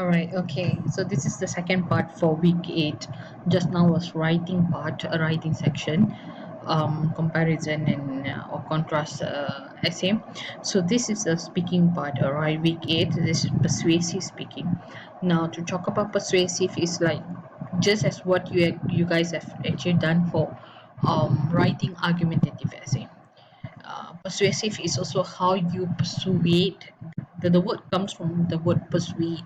All right, okay. So this is the second part for week 8. Just now was writing part, a writing section, comparison and or contrast essay. So this is the speaking part. All right, week 8. This is persuasive speaking. Now to talk about persuasive is like just as what you guys have actually done for writing argumentative essay. Persuasive is also how you persuade. The word comes from the word persuade.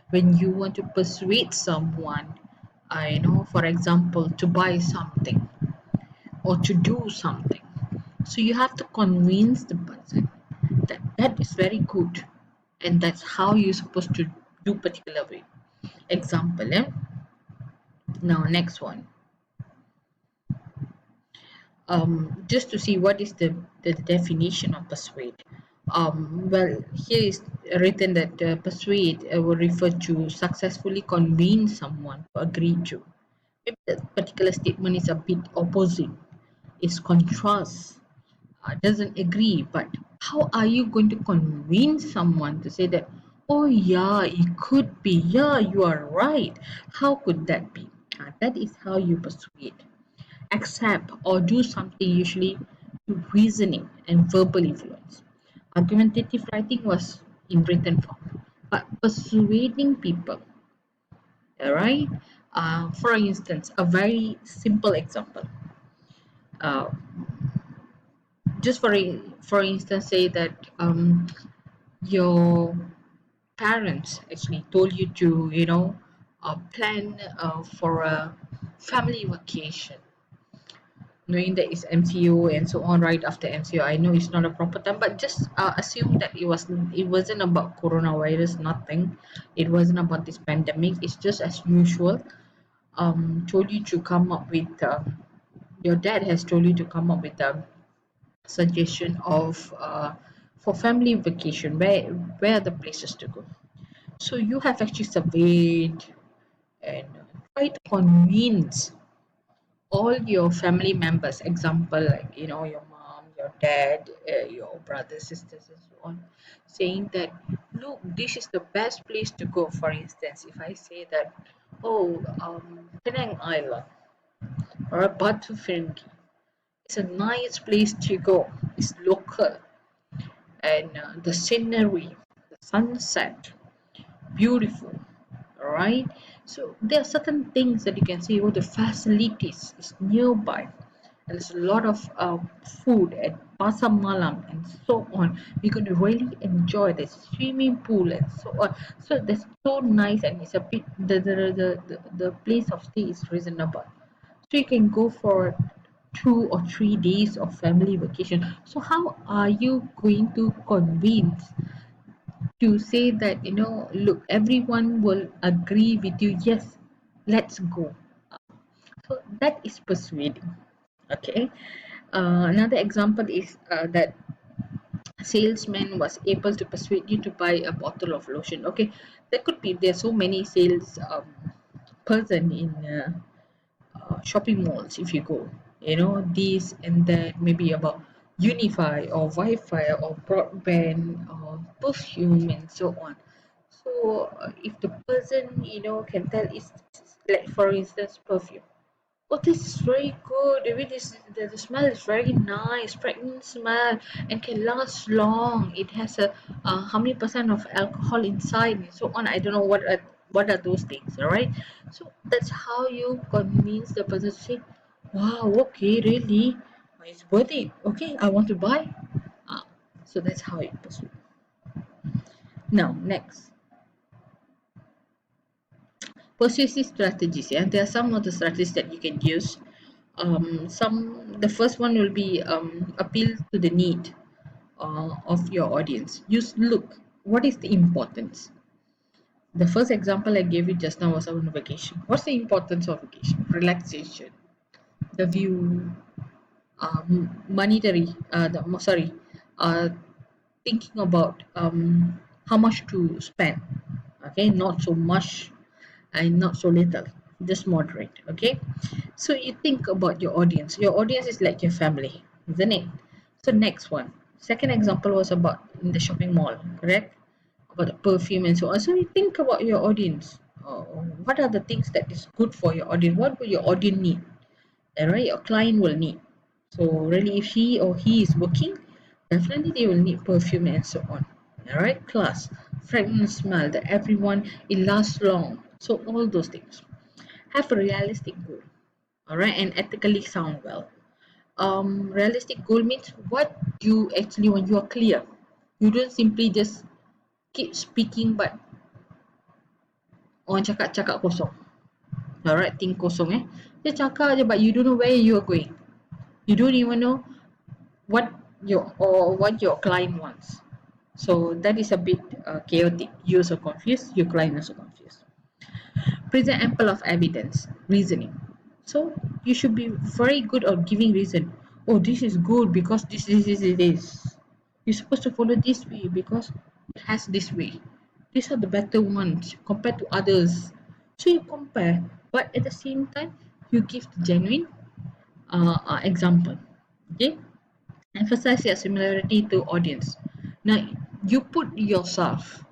When you want to persuade someone, I know, for example, to buy something or to do something, so you have to convince the person that that is very good, and that's how you're supposed to do particular way. Example, eh? Now next one. Just to see what is the definition of persuade. Well, here is written that persuade will refer to successfully convince someone to agree to. Maybe that particular statement is a bit opposite, is contrast, doesn't agree, but how are you going to convince someone to say that, oh, yeah, it could be, yeah, you are right? How could that be? That is how you persuade. Accept or do something usually through reasoning and verbal influence. Argumentative writing was in written form, but persuading people, alright? For instance, a very simple example. Uh, just for instance, say that your parents actually told you to, plan for a family vacation, knowing that it's MCO and so on. Right after MCO, I know it's not a proper time, but just assume that it wasn't about coronavirus, nothing. It wasn't about this pandemic. It's just as usual. Told you to come up with your dad has told you to come up with a suggestion of for family vacation. Where are the places to go? So you have actually surveyed and tried to convince all your family members, example like your mom, your dad, your brothers, sisters, and so on, saying that, look, this is the best place to go. For instance, if I say that, oh, Penang Island or Batu Ferry, it's a nice place to go. It's local, and the scenery, the sunset, beautiful. All right. So there are certain things that you can say. Oh, the facilities is nearby, and there's a lot of food at pasar malam and so on. We're going to really enjoy the swimming pool and so on. So that's so nice, and it's a bit the place of stay is reasonable. So you can go for 2 or 3 days of family vacation. So how are you going to convince to say that, look, everyone will agree with you, yes, let's go? So that is persuading. Okay. Another example is that salesman was able to persuade you to buy a bottle of lotion. Okay, there could be, there's so many sales person in shopping malls. If you go, this and that, maybe about unify or wi-fi or broadband or perfume and so on. So if the person can tell, it's like, for instance, perfume. Oh, this is very good. I mean, the smell is very nice, pregnant smell, and can last long. It has a how many percent of alcohol inside, and so on. I don't know what are those things. All right. So that's how you convince the person to say, "Wow, okay, really, it's worth it. Okay, I want to buy." Ah, so that's how it persuade. Now, next, persuasive strategies. Yeah, there are some of the strategies that you can use. The first one will be appeal to the need of your audience. Use look. What is the importance? The first example I gave you just now was on vacation. What's the importance of vacation? Relaxation, the view, monetary. Sorry, uh, thinking about how much to spend. Okay, not so much and not so little, just moderate. Okay, so you think about your audience is like your family, isn't it? So next one, second example was about in the shopping mall, correct? about the perfume and so on. So you think about your audience. What are the things that is good for your audience? What will your audience need? Right, your client will need. So really, if she or he is working, definitely they will need perfume and so on. All right, class, fragrance smell that everyone it lasts long. So all those things. Have a realistic goal. All right, and ethically sound well. Realistic goal means what you actually want. You are clear. You don't simply just keep speaking but orang cakap-cakap kosong. Alright, think kosong Dia cakap je but you don't know where you are going. You don't even know what your client wants. So that is a bit chaotic. You also confused, your client also confused. Present ample of evidence, reasoning. So you should be very good at giving reason. Oh, this is good because this. You're supposed to follow this way because it has this way. These are the better ones compared to others. So you compare, but at the same time, you give the genuine example. Okay, emphasize your similarity to audience. Now, you put yourself.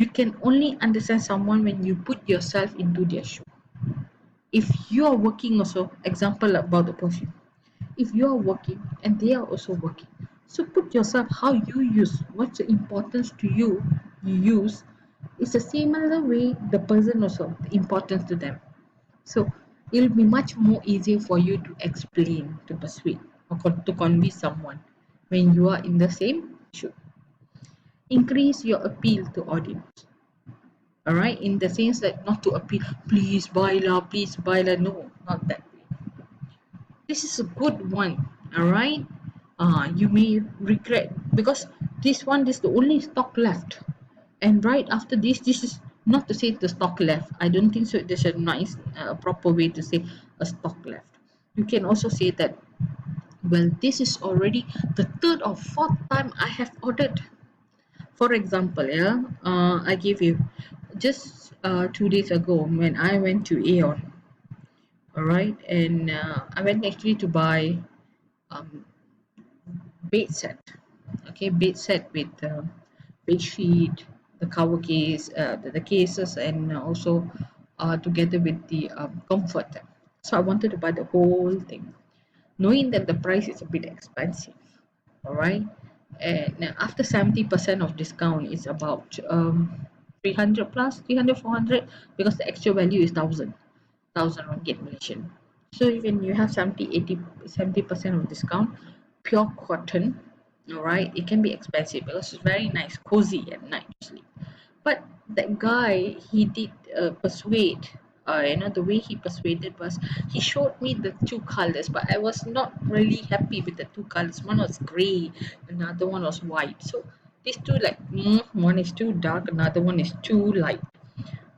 You can only understand someone when you put yourself into their shoe. If you are working also, example about the perfume. If you are working and they are also working, so put yourself how you use, what's the importance to you, you use. It's the similar way the person also, the importance to them. So it will be much more easier for you to explain, to persuade, or to convince someone when you are in the same shoe. Increase your appeal to audience. All right, in the sense that not to appeal, please buy la. No, not that way. This is a good one. All right. You may regret because this is the only stock left, and right after this is not to say the stock left. I don't think so. There's a nice, proper way to say a stock left. You can also say that. Well, this is already the third or fourth time I have ordered. For example, yeah, I give you just 2 days ago when I went to Aeon. All right, and I went actually to buy um, bed set. Okay, bed set with bed sheet, the cover case, the cases, and also together with the comfort. So I wanted to buy the whole thing, knowing that the price is a bit expensive. All right, and after 70% of discount is about 300 plus 300 400 because the actual value is thousand ringgit Malaysian. So even you have 70% of discount, pure cotton, all right, it can be expensive because it's very nice, cozy at night to sleep. But that guy, he did persuade. The way he persuaded was he showed me the two colors, but I was not really happy with the two colors. One was gray, another one was white. So these two, like, one is too dark, another one is too light.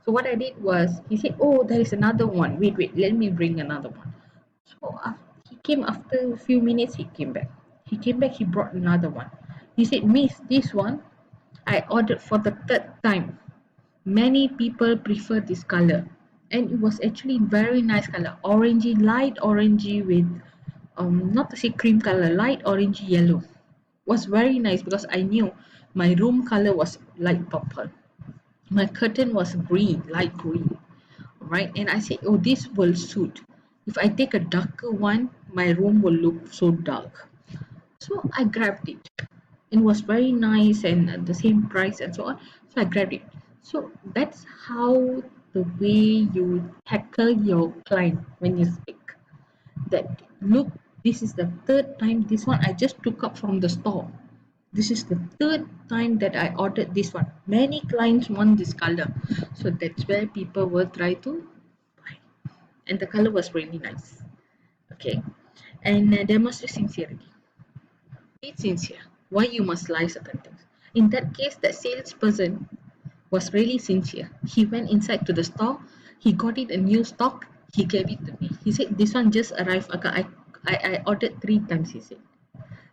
So what I did was, he said, "Oh, there is another one. Wait, let me bring another one." So he came after a few minutes. He came back. He came back. He brought another one. He said, "Miss, this one I ordered for the third time. Many people prefer this color, and it was actually very nice color, orangey, light orangey with not to say cream color, light orangey yellow. Was very nice because I knew my room color was light purple. My curtain was green, light green, right? And I said, oh, this will suit. If I take a darker one, my room will look so dark. So I grabbed it. It was very nice and at the same price and so on. So I grabbed it. So that's how the way you tackle your client when you speak. That look, this is the third time this one I just took up from the store. This is the third time that I ordered this one. Many clients want this color. So that's where people will try to buy. And the color was really nice. Okay. And demonstrate sincerity. Be sincere. Why you must lie certain things. In that case, that salesperson was really sincere. He went inside to the store. He got it a new stock. He gave it to me. He said, "This one just arrived. I ordered 3 times." He said,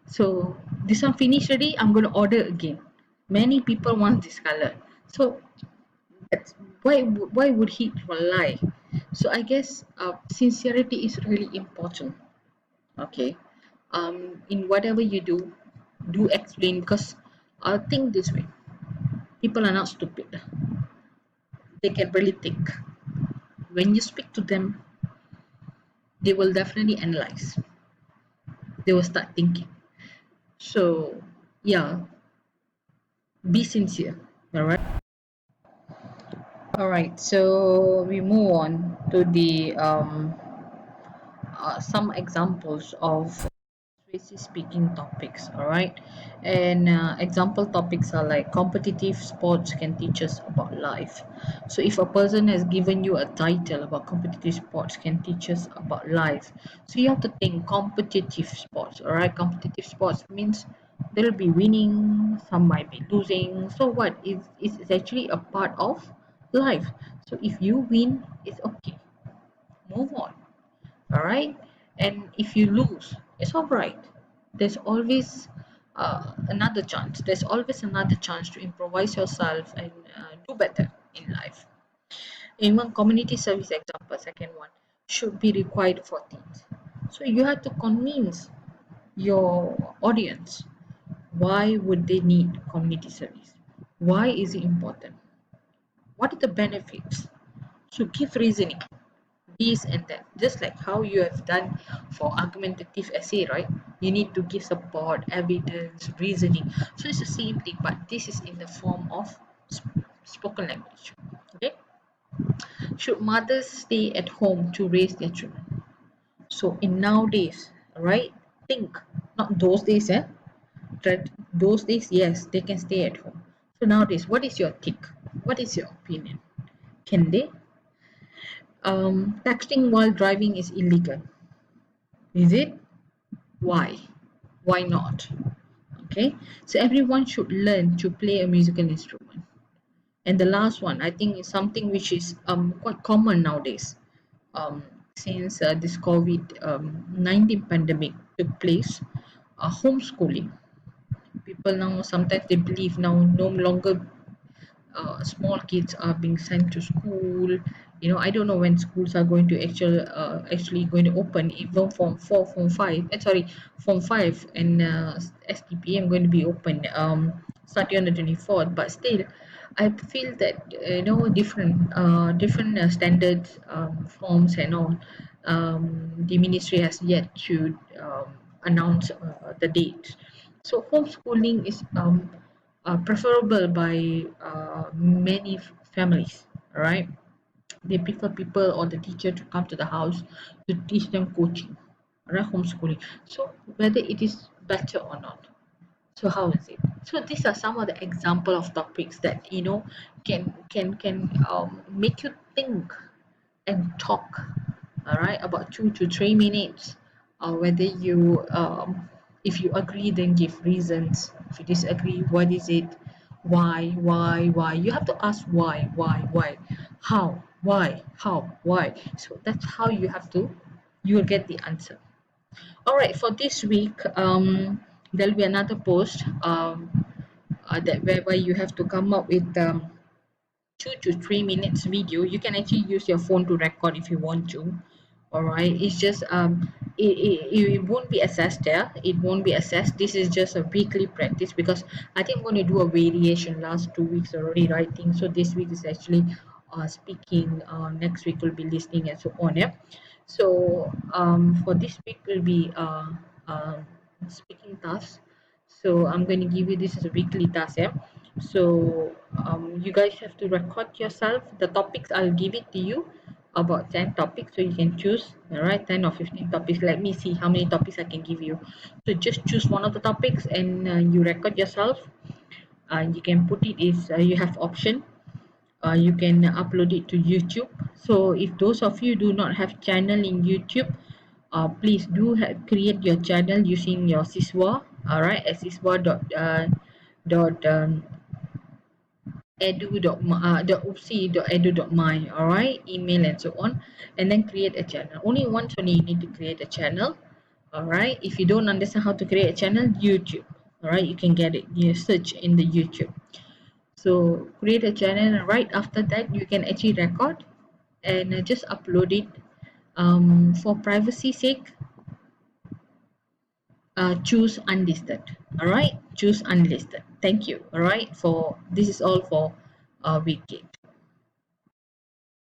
"So this one finished already. I'm going to order again." Many people want this color. So that's why would he lie? So I guess sincerity is really important. Okay. In whatever you do explain because think this way. People are not stupid. They can really think. When you speak to them, they will definitely analyze. They will start thinking. So, yeah, be sincere. All right. All right. So we move on to the some examples of persuasive speaking topics. All right, and example topics are like competitive sports can teach us about life. So if a person has given you a title about competitive sports can teach us about life, so you have to think competitive sports. All right, competitive sports means there'll be winning, some might be losing. So what is it's actually a part of life. So if you win, it's okay, move on. All right, and if you lose, it's all right. There's always another chance. There's always another chance to improvise yourself and do better in life. Even community service example, second one, should be required for teens. So you have to convince your audience why would they need community service, why is it important, what are the benefits. So give reasoning, this and that, just like how you have done for argumentative essay, right? You need to give support, evidence, reasoning. So it's the same thing, but this is in the form of spoken language. Okay, should mothers stay at home to raise their children? So in nowadays, right, think, not those days, that those days, yes, they can stay at home. So nowadays, what is your take, what is your opinion? Can they? Texting while driving is illegal, is it? Why? Why not? Okay, so everyone should learn to play a musical instrument. And the last one, I think, is something which is quite common nowadays. Um, since this COVID 19 pandemic took place, homeschooling. People now sometimes they believe now no longer small kids are being sent to school. I don't know when schools are going to actually going to open. Even form 4, form 5, sorry, form 5 and STPM going to be open starting on the 24th. But still, I feel that different standards, forms and all. The ministry has yet to announce the date. So homeschooling is preferable by many families. All right, they prefer people or the teacher to come to the house to teach them coaching, all right, homeschooling. So whether it is better or not, so how is it? So these are some of the example of topics that can make you think and talk, all right, about 2 to 3 minutes, or whether you if you agree then give reasons, if you disagree what is it, why you have to ask why, how, why. So that's how you have to, you will get the answer. All right, for this week there'll be another post that whereby you have to come up with 2 to 3 minutes video. You can actually use your phone to record if you want to. All right, it's just it won't be assessed there, it won't be assessed. This is just a weekly practice, because I think I'm going to do a variation. Last 2 weeks already writing, so this week is actually speaking, next week will be listening and so on. Yeah, so for this week will be speaking tasks. So I'm going to give you this as a weekly task. Yeah, so you guys have to record yourself the topics. I'll give it to you, about 10 topics, so you can choose. All right, 10 or 15 topics. Let me see how many topics I can give you. So just choose one of the topics and you record yourself. You can put it is you have option. You can upload it to YouTube. So if those of you do not have channel in YouTube, please do create your channel using your Siswa. All right, at siswa dot edu.upsi.edu.my, all right, email and so on, and then create a channel. Only once only you need to create a channel. All right, if you don't understand how to create a channel, YouTube, all right, you can get it, you search in the YouTube. So create a channel, and right after that you can actually record and just upload it. For privacy sake, choose unlisted. All right, choose unlisted. Thank you. All right. For this is all for week 8.